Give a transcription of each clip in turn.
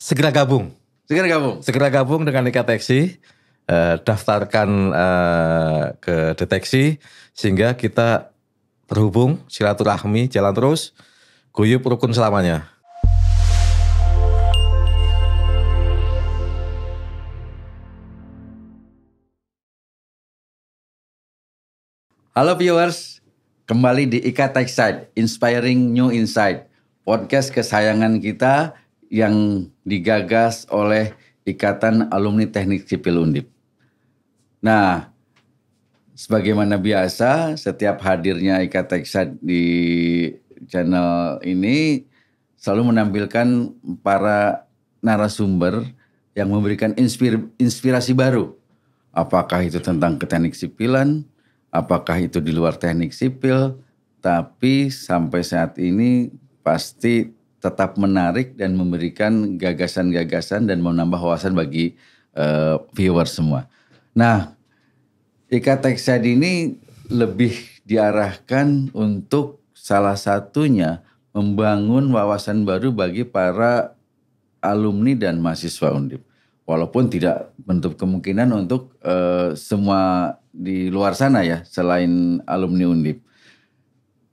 segera gabung. Segera gabung dengan Ikateksi. Daftarkan ke deteksi sehingga kita terhubung, silaturahmi, jalan terus, guyup rukun selamanya. Halo viewers, kembali di Ikateksi, Inspiring New Insight, podcast kesayangan kita yang digagas oleh Ikatan Alumni Teknik Sipil Undip. Nah, sebagaimana biasa, setiap hadirnya Ikateksi di channel ini selalu menampilkan para narasumber yang memberikan inspirasi baru. Apakah itu tentang teknik sipilan, apakah itu di luar teknik sipil, tapi sampai saat ini pasti tetap menarik dan memberikan gagasan-gagasan dan menambah wawasan bagi viewers semua. Nah, Ikateksi ini lebih diarahkan untuk salah satunya membangun wawasan baru bagi para alumni dan mahasiswa Undip. Walaupun tidak menutup kemungkinan untuk semua di luar sana ya, selain alumni Undip.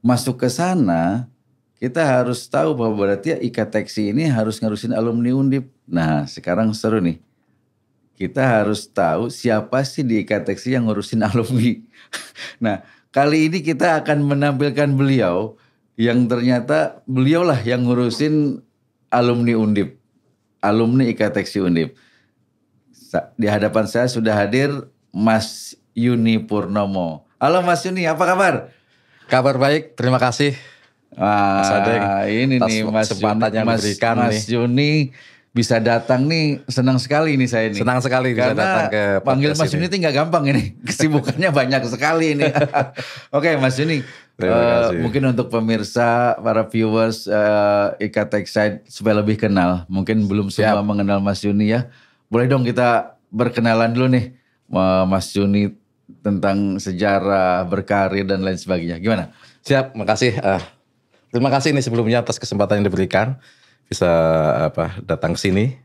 Masuk ke sana, kita harus tahu bahwa berarti Ikateksi ini harus ngarusin alumni Undip. Nah, sekarang seru nih. Kita harus tahu siapa sih di Ikateksi yang ngurusin alumni. Nah, kali ini kita akan menampilkan beliau yang ternyata beliaulah yang ngurusin alumni Undip. Alumni Ikateksi Undip. Di hadapan saya sudah hadir Mas Yuni Purnomo. Halo Mas Yuni, apa kabar? Kabar baik, terima kasih. Mas Adeng, ini nih Mas Yuni bisa datang nih, senang sekali nih saya nih. Senang sekali bisa datang ke panggil Mas Yuni itu nggak gampang ini, kesibukannya banyak sekali ini. Oke Mas Yuni, mungkin untuk pemirsa, para viewers Ikateksi supaya lebih kenal, mungkin belum semua mengenal Mas Yuni ya. Boleh dong kita berkenalan dulu nih Mas Yuni tentang sejarah, berkarir dan lain sebagainya. Gimana? Siap, makasih. Terima kasih nih sebelumnya atas kesempatan yang diberikan bisa datang ke sini.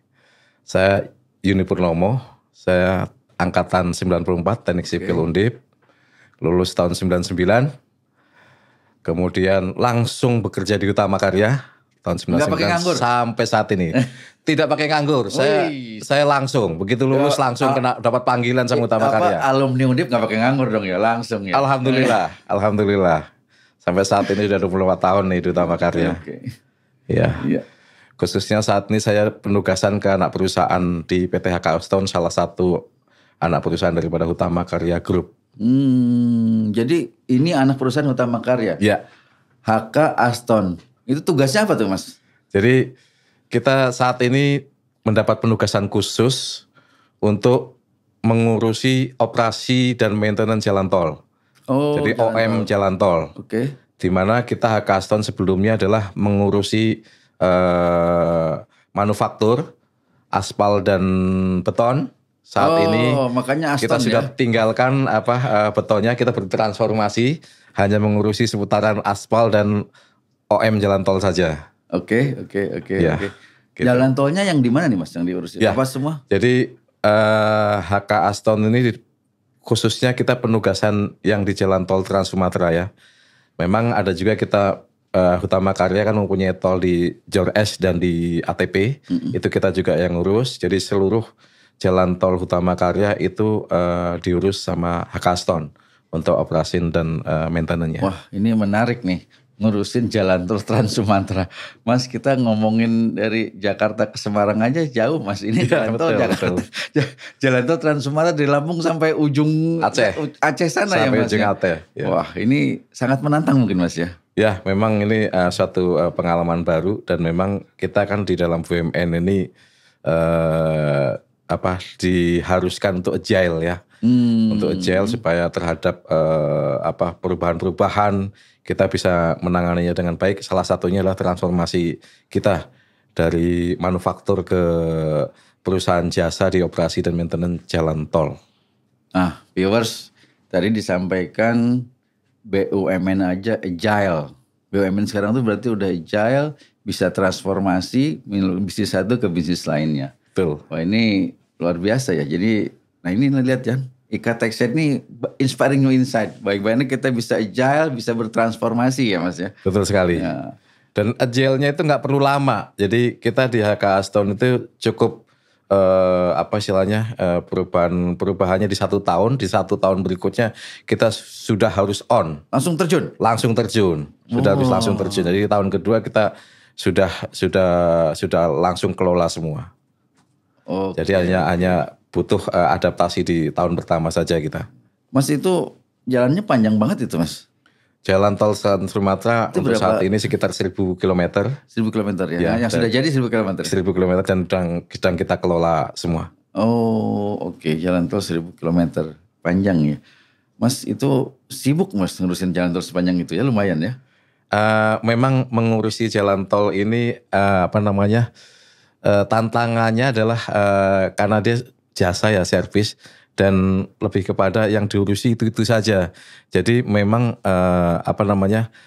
Saya Yuni Purnomo, saya angkatan 94 Teknik Sipil Undip, lulus tahun 99. Kemudian langsung bekerja di Utama Karya tahun 99 sampai saat ini. Tidak pakai nganggur. Saya langsung begitu lulus langsung dapat panggilan sama Utama Karya. Alumni Undip nggak pakai nganggur dong ya, langsung ya. Alhamdulillah. Sampai saat ini sudah 24 tahun nih di Utama Karya. Iya. Khususnya saat ini saya penugasan ke anak perusahaan di PT HK Aston, salah satu anak perusahaan daripada Utama Karya Group. Jadi ini anak perusahaan Utama Karya. Iya. HK Aston. Itu tugasnya apa tuh Mas? Jadi kita saat ini mendapat penugasan khusus untuk mengurusi operasi dan maintenance jalan tol. Jadi OM jalan tol. Oke. Di mana kita HK Aston sebelumnya adalah mengurusi manufaktur aspal dan beton. Saat ini makanya Aston kita sudah tinggalkan betonnya, kita bertransformasi hanya mengurusi seputaran aspal dan OM jalan tol saja. Oke. Gitu. Jalan tolnya yang di mana nih Mas yang diurusin? Apa semua? Jadi HK Aston ini khususnya kita penugasan yang di jalan tol Trans Sumatera ya. Memang ada juga kita Utama Karya kan mempunyai tol di Jor S dan di ATP. Itu kita juga yang ngurus. Jadi seluruh jalan tol Utama Karya itu diurus sama HK Aston untuk operasi dan maintenance-nya. Wah, ini menarik nih. Ngurusin jalan tol Trans Sumatera. Mas, kita ngomongin dari Jakarta ke Semarang aja jauh Mas. Ini jalan tol Jakarta. Jalan tol Trans Sumatera dari Lampung sampai ujung Aceh sana sampai ya Mas. Ujung Aceh. Ya. Wah, ini sangat menantang mungkin Mas ya. Ya, memang ini suatu pengalaman baru dan memang kita kan di dalam BUMN ini diharuskan untuk agile ya. Untuk agile supaya terhadap perubahan-perubahan kita bisa menanganinya dengan baik. Salah satunya adalah transformasi kita dari manufaktur ke perusahaan jasa di operasi dan maintenance jalan tol. Viewers, tadi disampaikan BUMN aja agile. BUMN sekarang tuh berarti udah agile, bisa transformasi bisnis satu ke bisnis lainnya. Betul. Wah ini luar biasa ya. Jadi, nah ini lihat ya, Ika Tech Side ini inspiring new insight. Baik-baiknya kita bisa agile, bisa bertransformasi ya Mas ya. Betul sekali. Ya. Dan agile-nya itu nggak perlu lama. Jadi kita di HK Stone itu cukup perubahannya di 1 tahun. Di 1 tahun berikutnya kita sudah harus on. Langsung terjun. Sudah harus langsung terjun. Jadi tahun kedua kita sudah langsung kelola semua. Jadi hanya butuh adaptasi di tahun pertama saja kita. Mas itu jalannya panjang banget itu Mas. Jalan tol Trans Sumatera Itu untuk berapa? saat ini sekitar 1.000 km. 1.000 kilometer ya. Ya, Yang sudah jadi 1.000 kilometer. 1.000 km dan sedang kita kelola semua. Oh oke, jalan tol 1.000 kilometer. Panjang ya. Mas itu sibuk Mas ngurusin jalan tol sepanjang itu ya, lumayan ya. Memang mengurusi jalan tol ini tantangannya adalah karena dia jasa ya, servis, dan lebih kepada yang diurusi itu saja. Jadi memang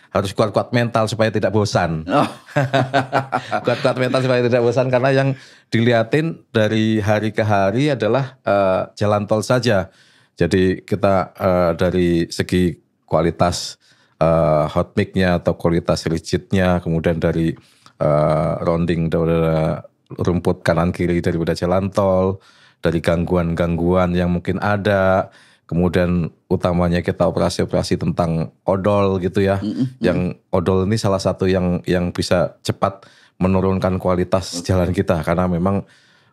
harus kuat-kuat mental supaya tidak bosan. Kuat-kuat mental supaya tidak bosan, karena yang dilihatin dari hari ke hari adalah jalan tol saja. Jadi kita dari segi kualitas hot mix-nya atau kualitas rigidnya, kemudian dari rounding daripada rumput kanan kiri daripada jalan tol, dari gangguan-gangguan yang mungkin ada, kemudian utamanya kita operasi-operasi tentang odol gitu ya. Yang odol ini salah satu yang bisa cepat menurunkan kualitas jalan kita, karena memang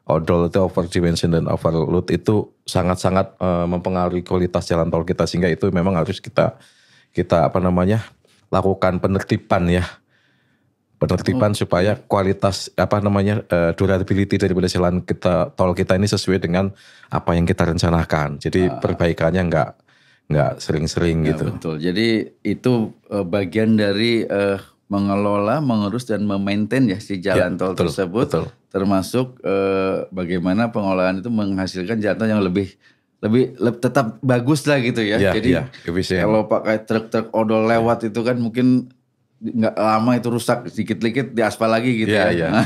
odol itu overdimension dan overload itu sangat-sangat mempengaruhi kualitas jalan tol kita, sehingga itu memang harus kita lakukan penertiban supaya kualitas durability daripada jalan tol kita ini sesuai dengan apa yang kita rencanakan. Jadi perbaikannya nggak sering-sering Ya, gitu. betul. Jadi itu bagian dari mengelola, mengurus dan memaintain ya si jalan tol tersebut. Betul. Termasuk bagaimana pengolahan itu menghasilkan jalan tol yang lebih tetap bagus lah gitu ya. Jadi efisien. kalau pakai truk-truk odol lewat itu kan mungkin nggak lama itu rusak, sedikit-sedikit diaspal lagi gitu ya.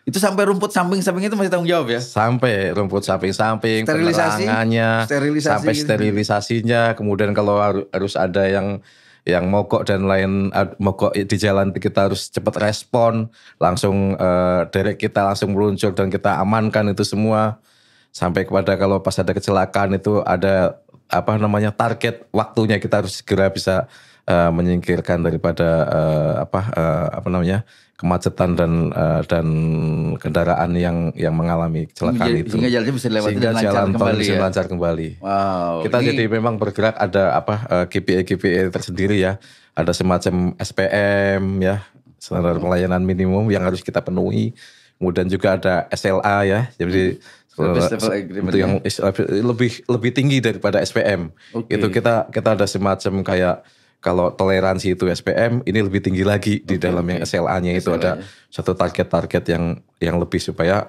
Itu sampai rumput samping-samping itu masih tanggung jawab ya? Sampai rumput samping-samping, penerangannya, sampai gitu. sterilisasinya. Kemudian kalau harus ada yang mogok dan lain, mogok di jalan, kita harus cepat respon, langsung derek kita langsung meluncur dan kita amankan itu semua. Sampai kepada kalau pas ada kecelakaan itu ada target waktunya, kita harus segera bisa menyingkirkan daripada kemacetan dan kendaraan yang mengalami kecelakaan itu. Sehingga jalannya bisa dilewati sehingga dan jalan tol kembali bisa ya? lancar kembali. Wow. Kita jadi memang bergerak ada KPI tersendiri ya. Ada semacam SPM ya, standar pelayanan minimum yang harus kita penuhi. Kemudian juga ada SLA ya. Jadi itu yang lebih tinggi daripada SPM. Itu kita ada semacam kayak, kalau toleransi itu SPM, ini lebih tinggi lagi di dalam yang SLA-nya itu ada satu target-target yang lebih supaya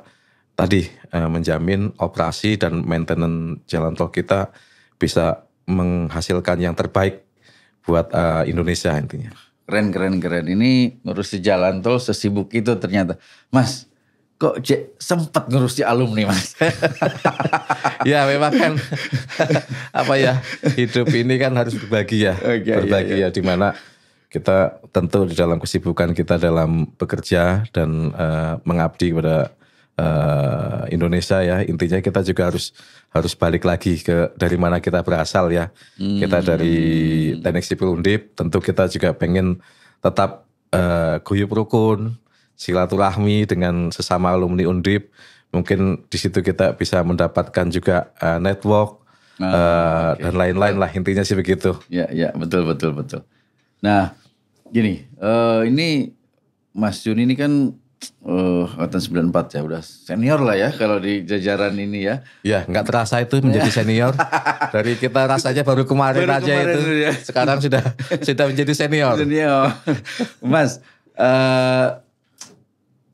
tadi menjamin operasi dan maintenance jalan tol kita bisa menghasilkan yang terbaik buat Indonesia intinya. Keren. Ini ngurusi jalan tol sesibuk itu ternyata. Mas, kok sempat ngurusi alumni Mas? Ya memang kan hidup ini kan harus berbagi ya. Berbagi ya, dimana kita tentu di dalam kesibukan kita dalam bekerja dan mengabdi kepada Indonesia ya. Intinya kita juga harus balik lagi dari mana kita berasal ya. Kita dari Teknik Sipil Undip, tentu kita juga pengen tetap guyup rukun, silaturahmi dengan sesama alumni Undip. Mungkin di situ kita bisa mendapatkan juga network dan lain-lain lah, intinya sih begitu. Ya, betul. Nah, gini, ini Mas Jun ini kan angkatan 94 ya, udah senior lah ya kalau di jajaran ini ya. Ya, nggak terasa itu menjadi senior. Dari kita rasanya baru kemarin itu, ya. Sekarang sudah menjadi senior. Mas,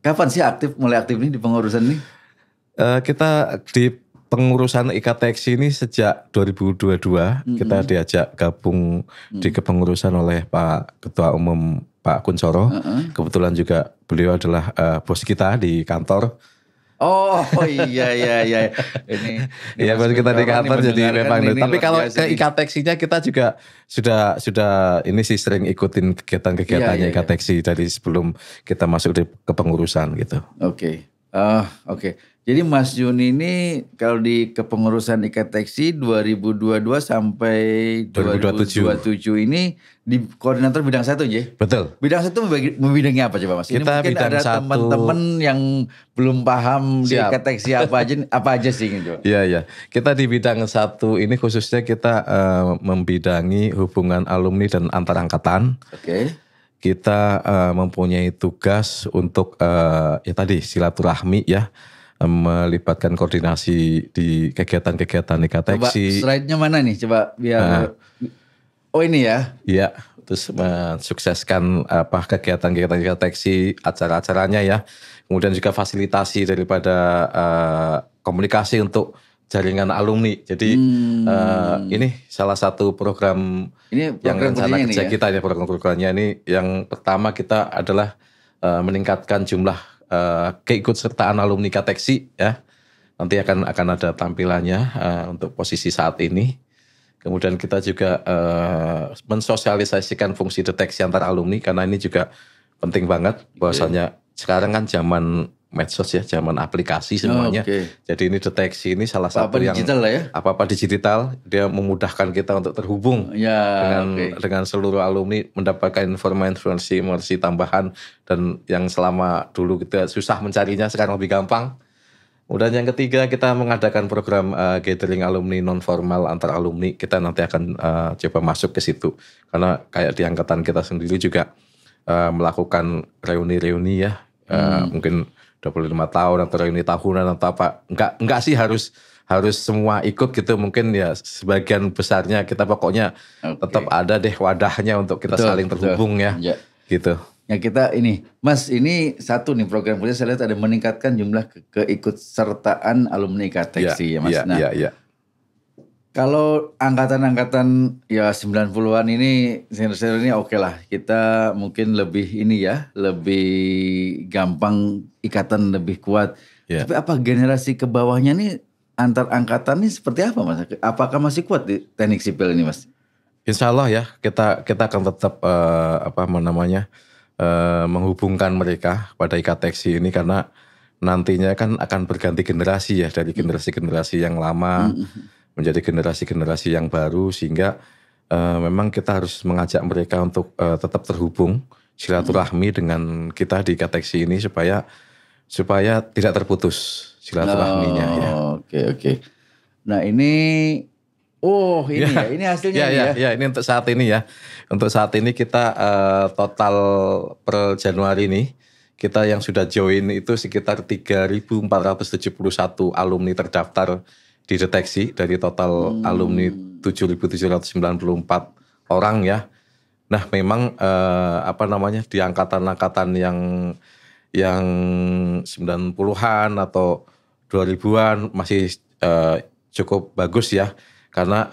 kapan sih mulai aktif nih di pengurusan ini? Kita di pengurusan IKTX ini sejak 2022 kita diajak gabung di kepengurusan oleh Pak Ketua Umum Pak Kuncoro. Kebetulan juga beliau adalah bos kita di kantor. Oh iya. Ini ya bos kita di kantor jadi memang. Tapi kalau ke Ikateksi-nya kita juga sudah ini sih sering ikutin kegiatan-kegiatannya Ikateksi dari sebelum kita masuk ke pengurusan gitu. Oke. Jadi Mas Juni ini kalau di kepengurusan Ikateksi 2022 sampai 2027 ini di koordinator bidang 1 ya? Betul. Bidang 1 membidangi apa coba Mas? Ini Kita mungkin bidang ada teman-teman yang belum paham di Ikateksi apa aja sih gitu. Iya. Kita di bidang 1 ini khususnya kita membidangi hubungan alumni dan antar angkatan. Oke. Kita mempunyai tugas untuk ya tadi silaturahmi ya, melibatkan koordinasi di kegiatan-kegiatan Ikateksi. Coba slide-nya mana nih? Coba biar oh ini ya. Iya, terus mensukseskan kegiatan-kegiatan Ikateksi, acara-acaranya ya. Kemudian juga fasilitasi daripada komunikasi untuk jaringan alumni. Jadi ini salah satu program ini yang rencana kerja ya? kita ya, program-programnya ini yang pertama kita adalah meningkatkan jumlah keikutsertaan alumni Ikateksi ya. Nanti akan ada tampilannya untuk posisi saat ini. Kemudian kita juga mensosialisasikan fungsi deteksi antar alumni karena ini juga penting banget bahwasanya sekarang kan zaman medsos ya, zaman aplikasi semuanya. Jadi ini deteksi ini salah satu yang digital lah ya. Apa-apa digital, dia memudahkan kita untuk terhubung dengan seluruh alumni, mendapatkan informasi tambahan dan yang selama dulu kita susah mencarinya sekarang lebih gampang. Kemudian yang ketiga kita mengadakan program gathering alumni non formal antar alumni. Kita nanti akan coba masuk ke situ karena kayak di angkatan kita sendiri juga melakukan reuni-reuni ya, mungkin 25 tahun atau reuni tahunan atau apa. Enggak sih harus semua ikut gitu, mungkin ya sebagian besarnya kita pokoknya tetap ada deh wadahnya untuk kita saling terhubung ya. Gitu. Ya kita ini, Mas ini satu nih program kerja saya lihat ada meningkatkan jumlah keikutsertaan alumni Ikateksi ya Mas. Iya. Kalau angkatan-angkatan ya 90-an ini senior ini oke lah. Kita mungkin lebih ini ya, lebih gampang ikatan lebih kuat. Tapi apa generasi ke bawahnya nih antar angkatan ini seperti apa Mas? Apakah masih kuat di teknik sipil ini Mas? Insya Allah ya kita akan tetap menghubungkan mereka pada Ikateksi ini karena nantinya kan akan berganti generasi ya, dari generasi-generasi yang lama menjadi generasi-generasi yang baru, sehingga memang kita harus mengajak mereka untuk tetap terhubung silaturahmi dengan kita di Ikateksi ini supaya tidak terputus silaturahminya ya. Oke. Nah ini ini hasilnya ya. Ini untuk saat ini ya. Untuk saat ini kita total per Januari ini kita yang sudah join itu sekitar 3.471 alumni terdaftar di deteksi dari total alumni 7.794 orang ya. Nah memang di angkatan-angkatan yang 90-an atau 2000-an masih cukup bagus ya. Karena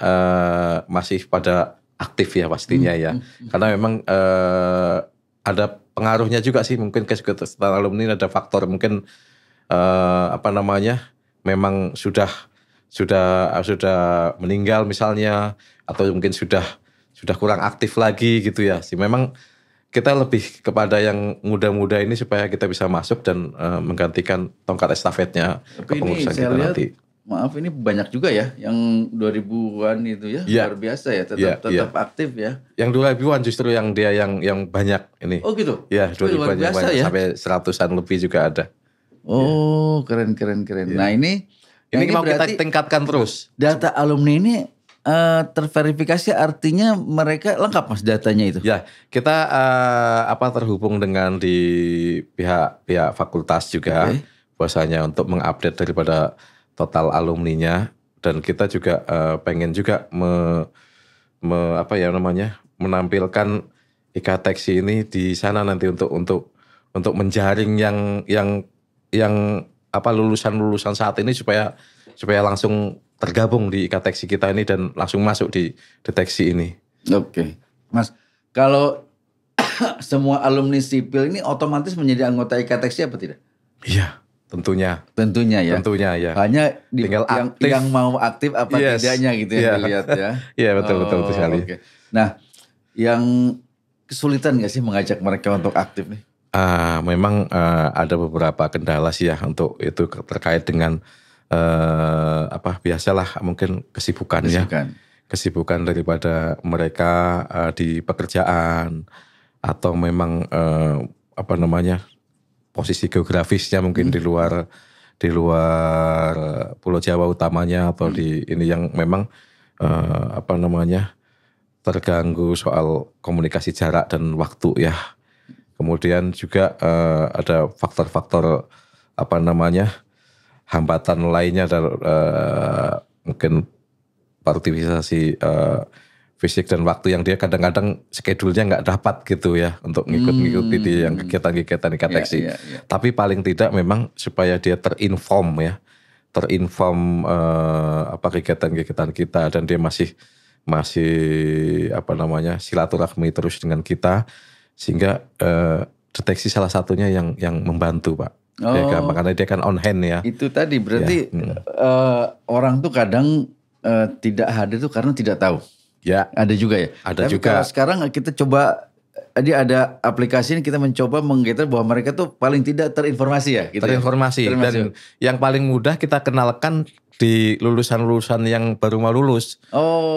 masih pada aktif ya pastinya ya. Karena memang ada pengaruhnya juga sih mungkin keikutsertaan alumni, ada faktor mungkin memang sudah meninggal misalnya, atau mungkin sudah kurang aktif lagi gitu ya. Memang kita lebih kepada yang muda-muda ini supaya kita bisa masuk dan menggantikan tongkat estafetnya kepengurusan kita nanti. Maaf ini banyak juga ya yang 2000-an itu ya, luar biasa ya, tetap aktif ya. Yang 2000-an justru yang dia yang banyak ini. Oh gitu? Ya 2000-an yang banyak ya? Sampai 100-an lebih juga ada. Oh keren. Nah ini mau kita tingkatkan terus. Data alumni ini terverifikasi artinya mereka lengkap Mas datanya itu? Ya kita terhubung dengan di pihak fakultas juga, bahwasanya untuk mengupdate daripada total alumninya, dan kita juga pengen juga menampilkan Ikateksi ini di sana nanti untuk menjaring yang lulusan saat ini supaya langsung tergabung di Ikateksi kita ini dan langsung masuk di deteksi ini. Oke. Mas, kalau semua alumni sipil ini otomatis menjadi anggota IKTX apa tidak? Iya, tentunya. Tentunya ya. Tentunya ya. Hanya Tinggal yang mau aktif apa tidaknya gitu yang dilihat ya. Iya, betul sekali. Okay. Nah, yang kesulitan nggak sih mengajak mereka untuk aktif nih? Memang ada beberapa kendala sih ya untuk itu terkait dengan biasalah mungkin kesibukannya. Kesibukan daripada mereka di pekerjaan atau memang posisi geografisnya mungkin di luar Pulau Jawa utamanya atau di ini yang memang terganggu soal komunikasi jarak dan waktu ya. Kemudian juga ada faktor-faktor hambatan lainnya mungkin partisipasi fisik dan waktu yang dia kadang-kadang schedule-nya nggak dapat gitu ya untuk ngikut-ngikuti di yang kegiatan-kegiatan IKTX. Tapi paling tidak memang supaya dia terinform kegiatan-kegiatan kita dan dia masih silaturahmi terus dengan kita sehingga deteksi salah satunya yang membantu Pak. Ya, karena dia kan on hand ya. Itu tadi berarti orang tuh kadang tidak hadir tuh karena tidak tahu. Ya, ada juga ya. Ada Tapi juga. Kalau sekarang kita coba, ada aplikasi ini kita mencoba menggetar bahwa mereka tuh paling tidak terinformasi ya. Gitu terinformasi. Dan yang paling mudah kita kenalkan di lulusan-lulusan yang baru mau lulus.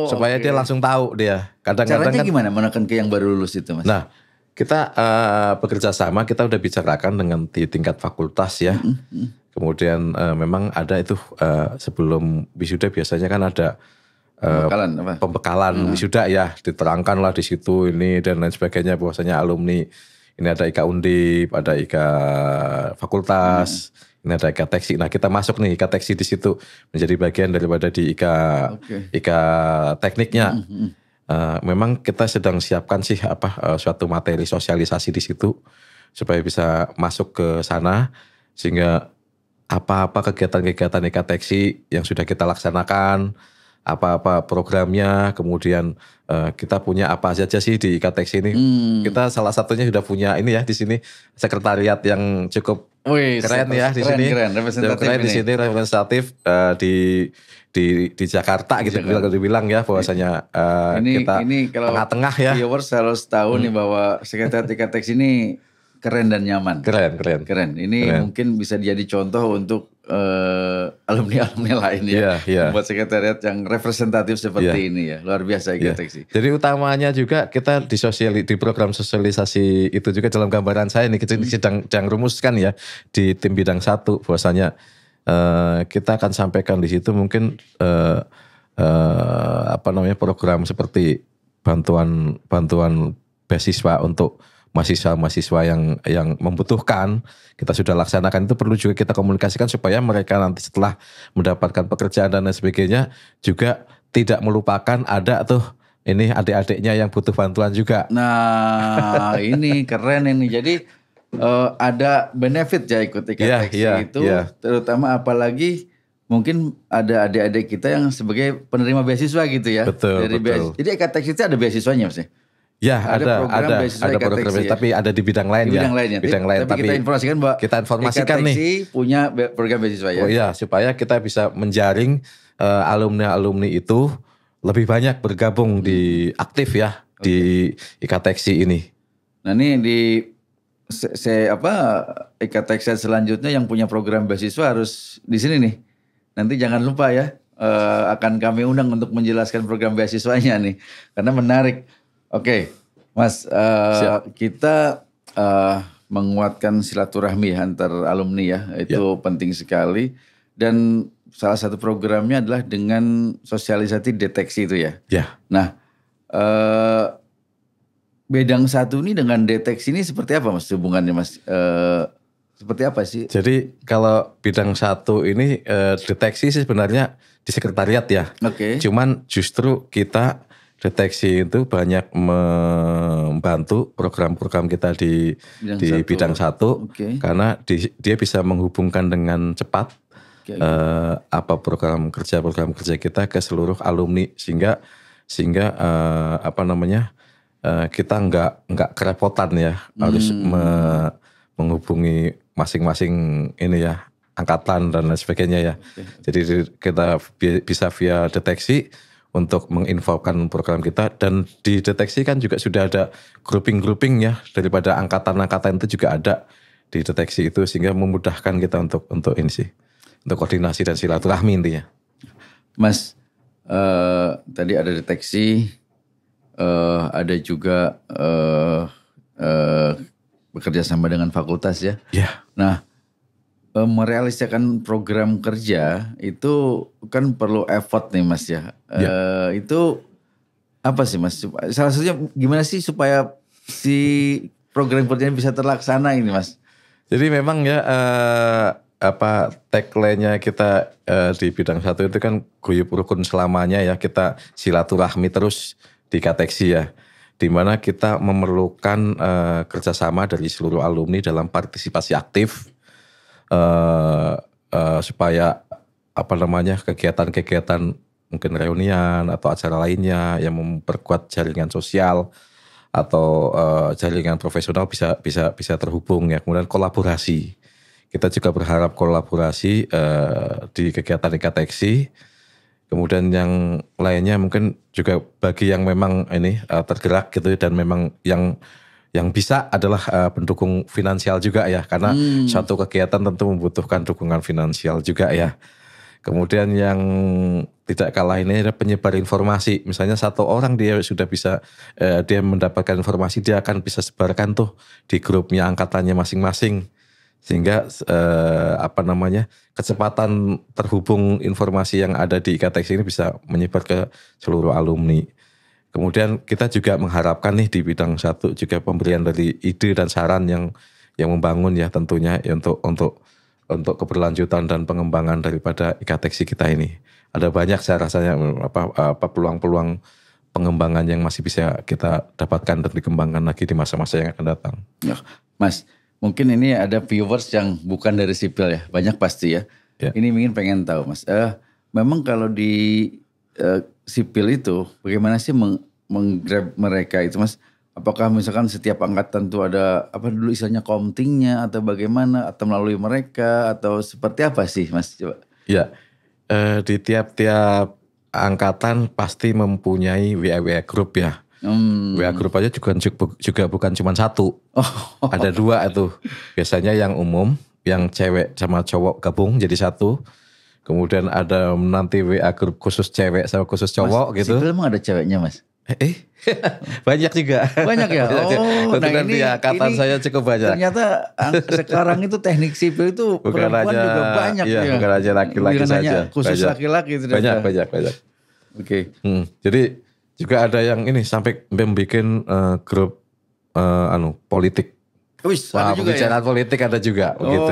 Supaya dia langsung tahu dia. Kadang-kadang caranya gimana menekan ke yang baru lulus itu Mas? Nah, kita bekerja sama, kita udah bicarakan dengan di tingkat fakultas ya. Kemudian memang ada itu sebelum wisuda biasanya kan ada pembekalan wisuda ya, diterangkan lah di situ ini dan lain sebagainya bahwasanya alumni ini ada IKA Undip, ada IKA Fakultas, ini ada IKA Teksi. Nah kita masuk nih IKA Teksi di situ menjadi bagian daripada di IKA Tekniknya. Memang kita sedang siapkan sih suatu materi sosialisasi di situ supaya bisa masuk ke sana sehingga apa kegiatan-kegiatan IKA Teksi yang sudah kita laksanakan, apa programnya, kemudian kita punya apa saja sih di IKA Teksi ini. Kita salah satunya sudah punya ini ya di sini sekretariat yang cukup keren ya di sini. Keren, representatif di Jakarta gitu dibilang ya bahwasanya kita tengah-tengah ya. Viewers harus tahu nih bahwa sekretariat IKA Teksi ini keren dan nyaman. Keren. Ini mungkin bisa jadi contoh untuk alumni-alumni lain ya. Membuat sekretariat yang representatif seperti ini ya. Luar biasa IKA Teksi. Jadi utamanya juga kita di program sosialisasi itu juga dalam gambaran saya ini kita sedang rumuskan ya di tim bidang 1 bahwasanya kita akan sampaikan di situ mungkin program seperti bantuan beasiswa untuk mahasiswa yang membutuhkan kita sudah laksanakan. Itu perlu juga kita komunikasikan supaya mereka nanti setelah mendapatkan pekerjaan dan lain sebagainya juga tidak melupakan ada tuh ini adik-adiknya yang butuh bantuan juga. Nah ini keren ini. Jadi ada benefit ya ikut IKA Teksi itu. Terutama apalagi mungkin ada adik-adik kita yang sebagai penerima beasiswa gitu ya. Betul. Jadi IKA Teksi itu ada beasiswanya Mas ya? Ya ada program tapi ada di bidang lain Tapi kita informasikan bahwa IKA Teksi punya program beasiswa ya. Oh iya, supaya kita bisa menjaring alumni itu lebih banyak bergabung di aktif ya di IKA Teksi ini. Nah ini di IKA Teksi selanjutnya yang punya program beasiswa harus di sini nih. Nanti jangan lupa ya, akan kami undang untuk menjelaskan program beasiswanya nih karena menarik. Oke, Mas, kita menguatkan silaturahmi antar alumni ya, itu penting sekali. Dan salah satu programnya adalah dengan sosialisasi deteksi itu ya. Nah, bidang 1 ini dengan deteksi ini seperti apa Mas hubungannya Mas? Seperti apa sih? Jadi kalau bidang 1 ini deteksi sih sebenarnya di sekretariat ya. Cuman justru kita deteksi itu banyak membantu program-program kita di bidang 1 karena dia bisa menghubungkan dengan cepat program kerja kita ke seluruh alumni sehingga kita nggak kerepotan ya harus menghubungi masing-masing ini ya angkatan dan lain sebagainya ya. Jadi kita bisa via deteksi untuk menginfokan program kita, dan di deteksi kan juga sudah ada grouping ya daripada angkatan-angkatan itu juga ada di deteksi itu, sehingga memudahkan kita untuk ini sih, untuk koordinasi dan silaturahmi intinya. Mas, tadi ada deteksi, ada juga bekerja sama dengan fakultas ya. Ya. Nah, merealisasikan program kerja itu kan perlu effort nih Mas ya. Itu apa sih Mas? Salah satunya gimana sih supaya si program kerjanya bisa terlaksana ini Mas? Jadi memang ya tagline-nya kita di bidang 1 itu kan guyub rukun selamanya ya, kita silaturahmi terus di Kateksi ya. Di mana kita memerlukan kerjasama dari seluruh alumni dalam partisipasi aktif. Supaya kegiatan-kegiatan mungkin reunian atau acara lainnya yang memperkuat jaringan sosial atau jaringan profesional bisa terhubung ya. Kemudian kolaborasi, kita juga berharap kolaborasi di kegiatan Kateksi. Kemudian yang lainnya mungkin juga bagi yang memang ini tergerak gitu, dan memang yang bisa adalah pendukung finansial juga ya, karena suatu kegiatan tentu membutuhkan dukungan finansial juga ya. Kemudian yang tidak kalah ini adalah penyebar informasi. Misalnya satu orang dia sudah bisa, dia mendapatkan informasi, dia akan bisa sebarkan tuh di grupnya angkatannya masing-masing. Sehingga kecepatan terhubung informasi yang ada di Kateksi ini bisa menyebar ke seluruh alumni. Kemudian kita juga mengharapkan nih di bidang 1 juga pemberian dari ide dan saran yang membangun ya tentunya ya, untuk keberlanjutan dan pengembangan daripada Kateksi kita ini. Ada banyak saya rasanya peluang-peluang pengembangan yang masih bisa kita dapatkan dan dikembangkan lagi di masa-masa yang akan datang. Ya, Mas, mungkin ini ada viewers yang bukan dari sipil ya, banyak pasti ya. Ini pengen tahu Mas, memang kalau di sipil itu bagaimana sih menggrab mereka itu Mas? Apakah misalkan setiap angkatan tuh ada dulu istilahnya komtingnya atau bagaimana, atau melalui mereka, atau seperti apa sih Mas? Coba. Ya, di tiap-tiap angkatan pasti mempunyai WA group ya. WA group aja juga bukan cuma 1, ada 2 itu. Biasanya yang umum, yang cewek sama cowok gabung jadi 1. Kemudian ada nanti WA grup khusus cewek sama khusus cowok Mas, gitu. Sipil emang ada ceweknya Mas? Banyak juga. Banyak ya? Ini angkatan saya cukup banyak. Ternyata sekarang itu teknik sipil itu bukan perempuan aja, juga banyak ya. Bukan aja laki-laki saja. Khusus laki-laki itu. Banyak. Oke. Jadi juga ada yang ini sampai membuat grup politik. Ada juga pembicaraan politik ada juga begitu.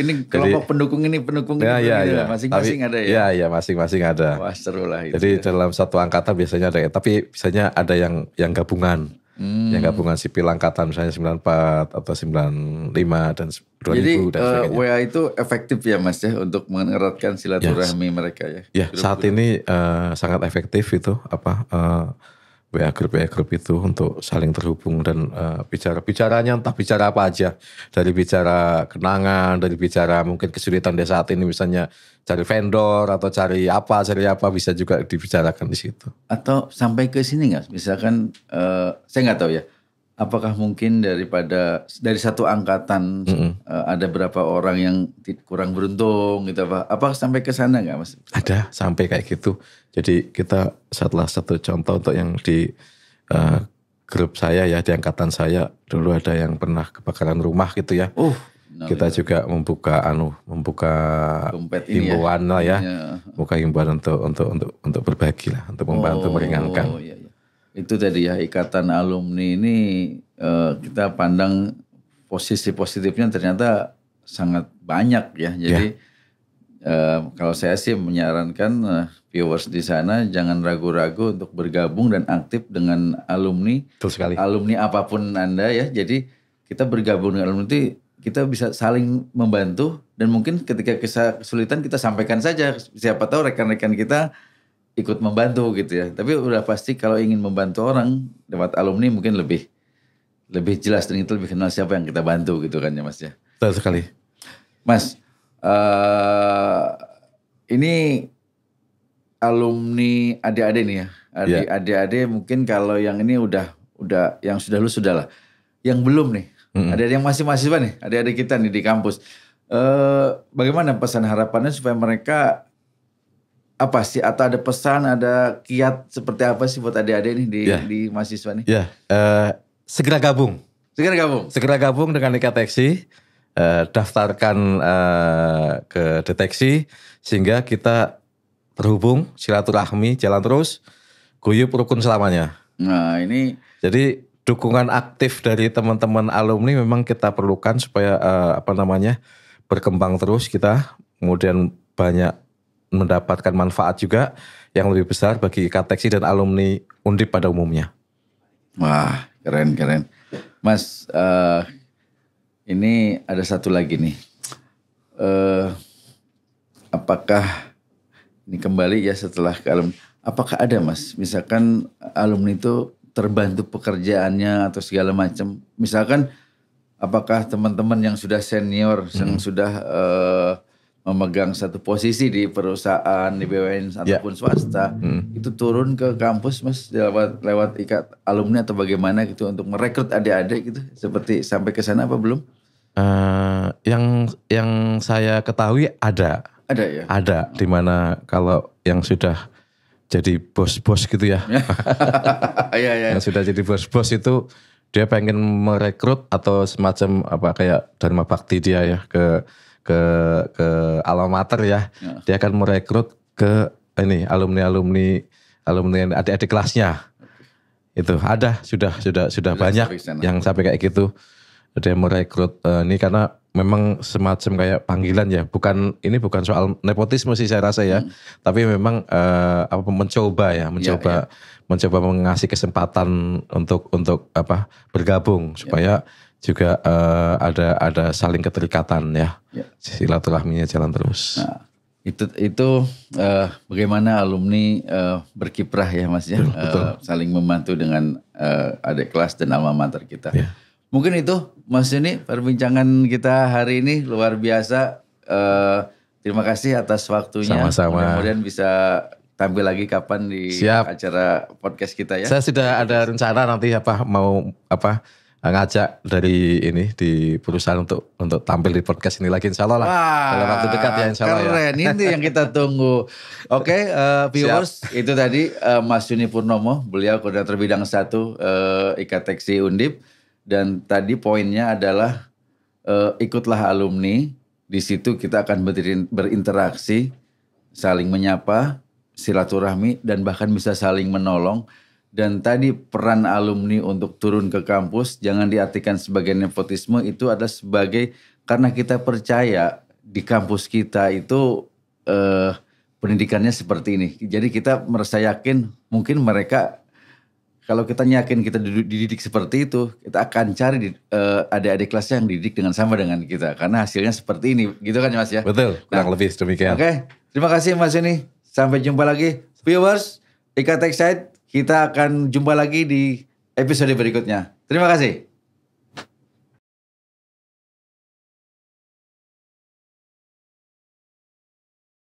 Ini kelompok pendukung ini masing-masing ada ya? Iya, masing-masing ada. Wah, seru lah itu. Jadi dalam satu angkatan biasanya ada, tapi biasanya ada yang gabungan. Yang gabungan sipil angkatan misalnya 94 atau 95 dan 2000 jadi, dan sebagainya. WA itu efektif ya Mas ya untuk mengeratkan silaturahmi mereka ya? Ya, saat ini sangat efektif itu WA grup itu untuk saling terhubung dan bicaranya entah bicara apa aja, dari bicara kenangan, dari bicara mungkin kesulitan di saat ini misalnya cari vendor atau cari apa bisa juga dibicarakan di situ. Atau sampai ke sini nggak? Misalkan saya nggak tahu ya, apakah mungkin dari satu angkatan ada berapa orang yang kurang beruntung gitu apa sampai ke sana nggak Mas? Ada sampai kayak gitu. Jadi kita salah satu contoh untuk yang di grup saya ya, di angkatan saya dulu ada yang pernah kebakaran rumah gitu ya. Kita juga membuka himbauan ya. Membuka himbauan untuk berbagi lah, untuk membantu meringankan. Iya. Itu tadi ya, ikatan alumni ini kita pandang posisi positifnya ternyata sangat banyak ya. Jadi kalau saya sih menyarankan viewers di sana jangan ragu-ragu untuk bergabung dan aktif dengan alumni. Betul sekali. Alumni apapun Anda ya. Jadi kita bergabung dengan alumni itu kita bisa saling membantu, dan mungkin ketika kesulitan kita sampaikan saja. Siapa tahu rekan-rekan kita ikut membantu gitu ya. Tapi udah pasti kalau ingin membantu orang lewat alumni mungkin lebih jelas dan itu lebih kenal siapa yang kita bantu gitu kan ya Mas ya. Betul sekali. Mas, ini alumni adik-adik nih ya. Adik-adik mungkin kalau yang ini udah yang sudah lulus sudah lah. Yang belum nih, ada yang masih mahasiswa nih, adik-adik kita nih di kampus. Bagaimana pesan harapannya supaya mereka apa sih, atau ada pesan, ada kiat seperti apa sih buat adik-adik nih di mahasiswa nih? Ya, segera gabung. Segera gabung dengan Ikateksi, daftarkan ke deteksi sehingga kita terhubung, silaturahmi, jalan terus, guyup rukun selamanya. Nah ini jadi dukungan aktif dari teman-teman alumni memang kita perlukan supaya berkembang terus kita, kemudian banyak mendapatkan manfaat juga yang lebih besar bagi Ikateksi dan alumni Undip pada umumnya. Wah, keren. Mas, ini ada satu lagi nih. Apakah ini kembali ya setelah ke alumni, apakah ada Mas, misalkan alumni itu terbantu pekerjaannya atau segala macam. Misalkan apakah teman-teman yang sudah senior, yang sudah memegang satu posisi di perusahaan, di BUMN ataupun swasta, itu turun ke kampus Mas lewat ikat alumni atau bagaimana gitu untuk merekrut adik-adik gitu, seperti sampai ke sana apa belum? Yang saya ketahui ada. Ada ya? Ada, dimana kalau yang sudah jadi bos-bos gitu ya. Iya. Yang sudah jadi bos-bos itu dia pengen merekrut atau semacam kayak Dharma Bakti dia ya ke alma mater ya. Dia akan merekrut ke alumni adik-adik kelasnya. Itu ada sudah banyak yang sampai kayak gitu. Dia merekrut ini karena memang semacam kayak panggilan ya, bukan soal nepotisme sih saya rasa ya, tapi memang mencoba mengasih kesempatan untuk bergabung supaya juga ada saling keterikatan ya. Silaturahminya jalan terus. Nah, itu bagaimana alumni berkiprah ya Mas ya, betul. Saling membantu dengan adik kelas dan alma mater kita. Ya. Mungkin itu Mas Yuni, perbincangan kita hari ini luar biasa. Terima kasih atas waktunya. Sama-sama. Mudah-mudahan bisa tampil lagi kapan di acara podcast kita ya. Saya sudah ada rencana nanti ngajak dari di perusahaan untuk tampil di podcast ini lagi insya Allah lah. Dalam waktu dekat ya insya Allah. Keren, ini yang kita tunggu. Oke, viewers, itu tadi Mas Yuni Purnomo, beliau koordinator bidang 1 Ikateksi Undip. Dan tadi poinnya adalah ikutlah alumni, di situ kita akan berinteraksi, saling menyapa, silaturahmi, dan bahkan bisa saling menolong. Dan tadi peran alumni untuk turun ke kampus jangan diartikan sebagai nepotisme, itu adalah sebagai karena kita percaya di kampus kita itu pendidikannya seperti ini. Jadi kita merasa yakin mungkin mereka, kalau kita yakin kita dididik seperti itu, kita akan cari adik-adik kelasnya yang dididik dengan sama dengan kita. Karena hasilnya seperti ini, gitu kan Mas ya? Betul, kurang lebih demikian. Oke, terima kasih Mas Yuni. Sampai jumpa lagi. Viewers, Ikateksi, kita akan jumpa lagi di episode berikutnya. Terima kasih.